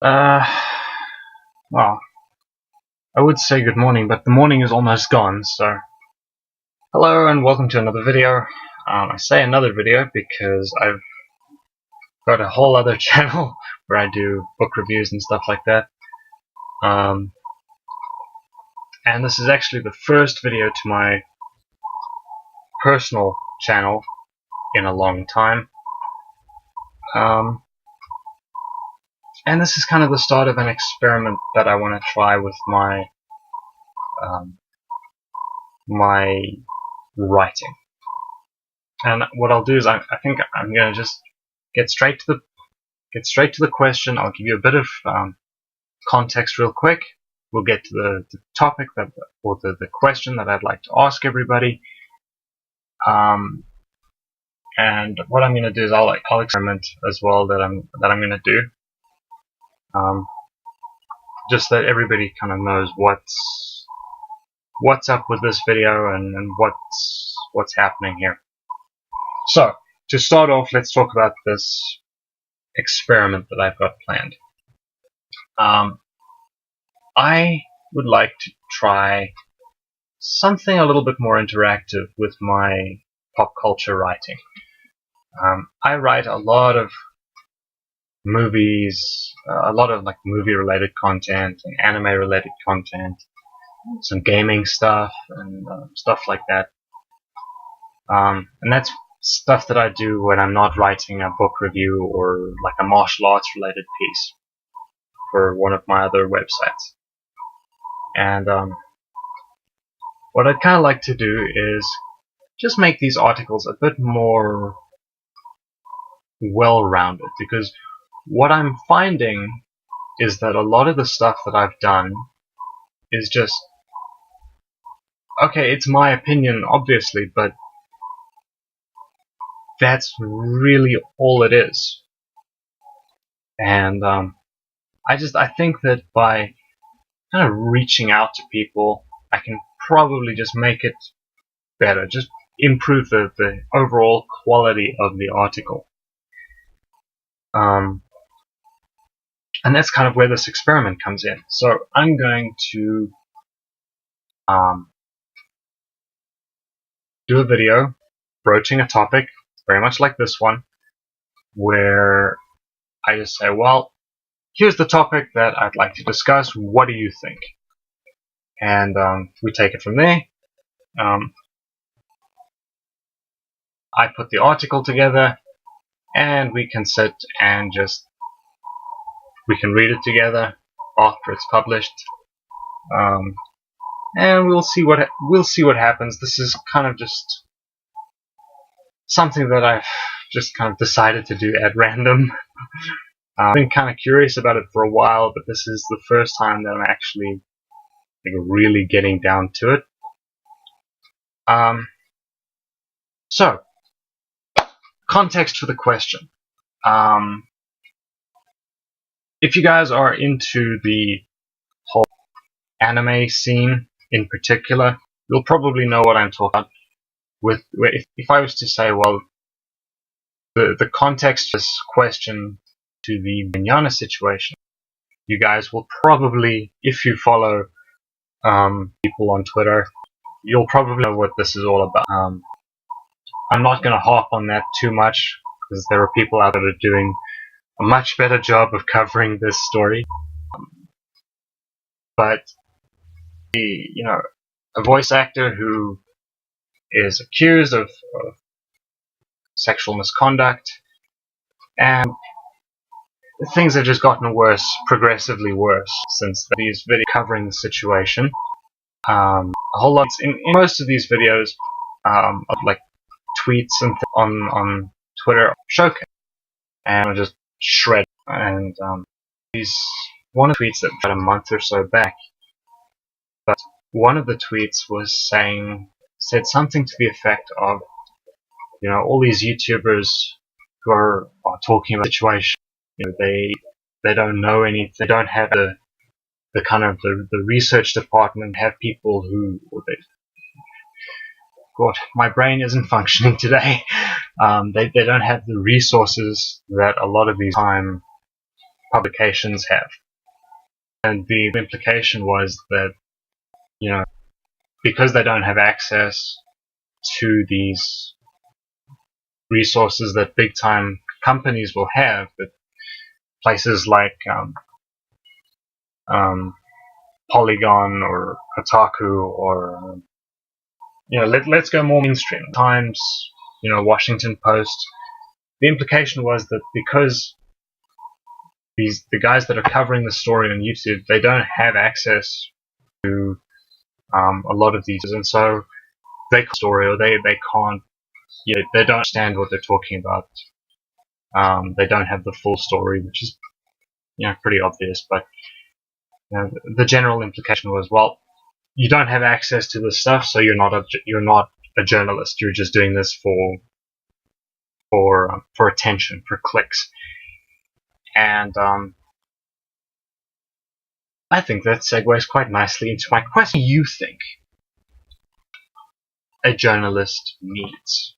Uh, well, I would say good morning, but the morning is almost gone, so... Hello and welcome to another video. I say another video because I've got a whole other channel where I do book reviews and stuff like that. And this is actually the first video to my personal channel in a long time. And this is kind of the start of an experiment that I want to try with my my writing. And what I'll do is I think I'm going to just get straight to the question. I'll give you a bit of context real quick. We'll get to the topic or the question that I'd like to ask everybody. And what I'm going to do is I'll experiment as well that I'm going to do. Just that everybody kind of knows what's up with this video and what's happening here. So, to start off, let's talk about this experiment that I've got planned. I would like to try something a little bit more interactive with my pop culture writing. I write a lot of movies, a lot of like movie-related content and anime-related content, some gaming stuff and stuff like that. And that's stuff that I do when I'm not writing a book review or like a martial arts related piece for one of my other websites. And what I'd kind of like to do is just make these articles a bit more well-rounded, because what I'm finding is that a lot of the stuff that I've done is just, okay, it's my opinion obviously, but that's really all it is. And I think that by kind of reaching out to people, I can probably just make it better, just improve the overall quality of the article. And that's kind of where this experiment comes in. So I'm going to do a video broaching a topic very much like this one, where I just say, well, here's the topic that I'd like to discuss, what do you think? And we take it from there. I put the article together, and we can sit and we can read it together after it's published, and we'll see what happens. This is kind of just something that I've just kind of decided to do at random. I've been kind of curious about it for a while, but this is the first time that I'm actually really getting down to it. So, context for the question. If you guys are into the whole anime scene in particular, you'll probably know what I'm talking about. If I was to say, well, the context of this question to the Manana situation, you guys will probably, if you follow people on Twitter, you'll probably know what this is all about. I'm not going to harp on that too much, because there are people out there that are doing a much better job of covering this story. But a voice actor who is accused of sexual misconduct, and things have just gotten worse, progressively worse, since these videos covering the situation. A whole lot in most of these videos of like tweets and on Twitter showcase, and I just shred. And one of the tweets that was about a month or so back, but one of the tweets said something to the effect of, all these YouTubers who are talking about the situation, they don't know anything, they don't have the kind of the research department, have people who, God, my brain isn't functioning today. They don't have the resources that a lot of these time publications have. And the implication was that, you know, because they don't have access to these resources that big time companies will have, that places like Polygon or Kotaku or let's go more mainstream, Times, Washington Post. The implication was that because the guys that are covering the story on YouTube, they don't have access to a lot of these, and so they can't story, or they can't, they don't understand what they're talking about. They don't have the full story, which is pretty obvious. But the general implication was, well, you don't have access to this stuff, so you're not a journalist. You're just doing this for attention, for clicks. And I think that segues quite nicely into my question. You think a journalist needs?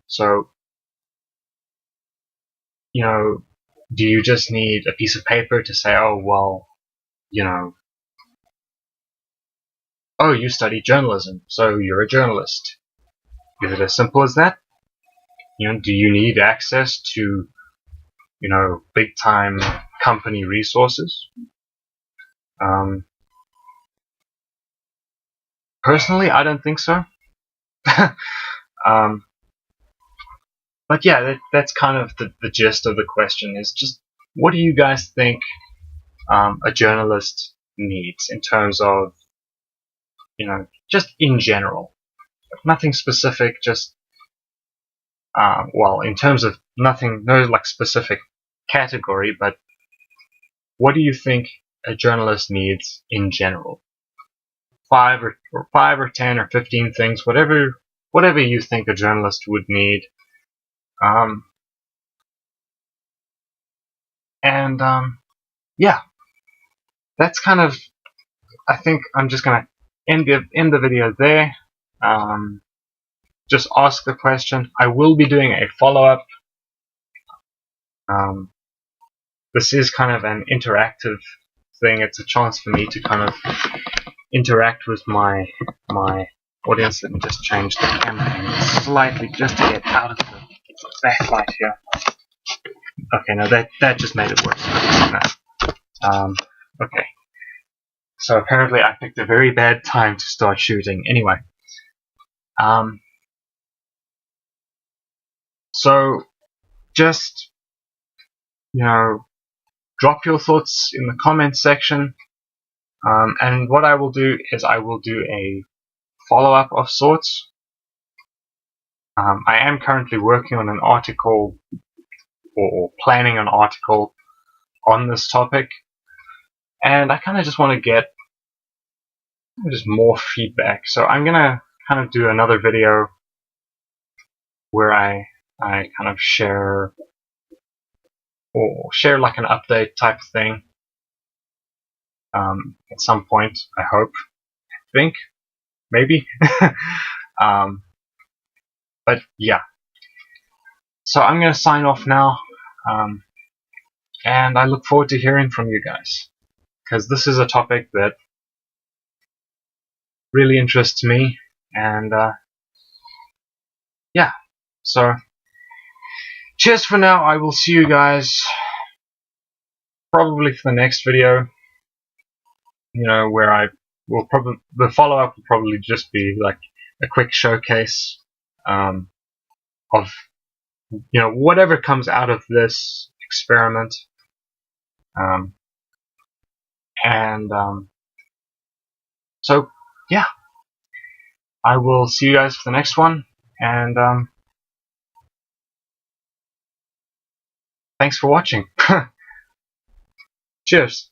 So, do you just need a piece of paper to say, oh, well, oh, you study journalism, so you're a journalist? Is it as simple as that? Do you need access to, big time company resources? Personally, I don't think so. But yeah, that's kind of the gist of the question, is just, what do you guys think a journalist needs in terms of, just in general? Nothing specific, just, well, in terms of nothing, no like specific category, but what do you think a journalist needs in general? 5 or 10 or 15 things, whatever you think a journalist would need. Yeah, that's kind of, I think I'm just gonna end the video there. Just ask the question. I will be doing a follow-up. This is kind of an interactive thing. It's a chance for me to kind of interact with my audience. Let me just change the camera angle slightly just to get out of the backlight here. Okay, no, that just made it worse. No. Okay. So apparently I picked a very bad time to start shooting. Anyway. So just, drop your thoughts in the comments section. And what I will do is I will do a follow-up of sorts. I am currently working on an article, or planning an article on this topic, and I kind of just want to get just more feedback. So I'm gonna kind of do another video where I kind of share like an update type thing at some point. I hope, I think, maybe. But yeah. So I'm gonna sign off now, and I look forward to hearing from you guys, because this is a topic that really interests me, and yeah. So cheers for now. I will see you guys probably for the next video, where I will probably, the follow-up will probably just be like a quick showcase of whatever comes out of this experiment. So yeah, I will see you guys for the next one, and thanks for watching. Cheers.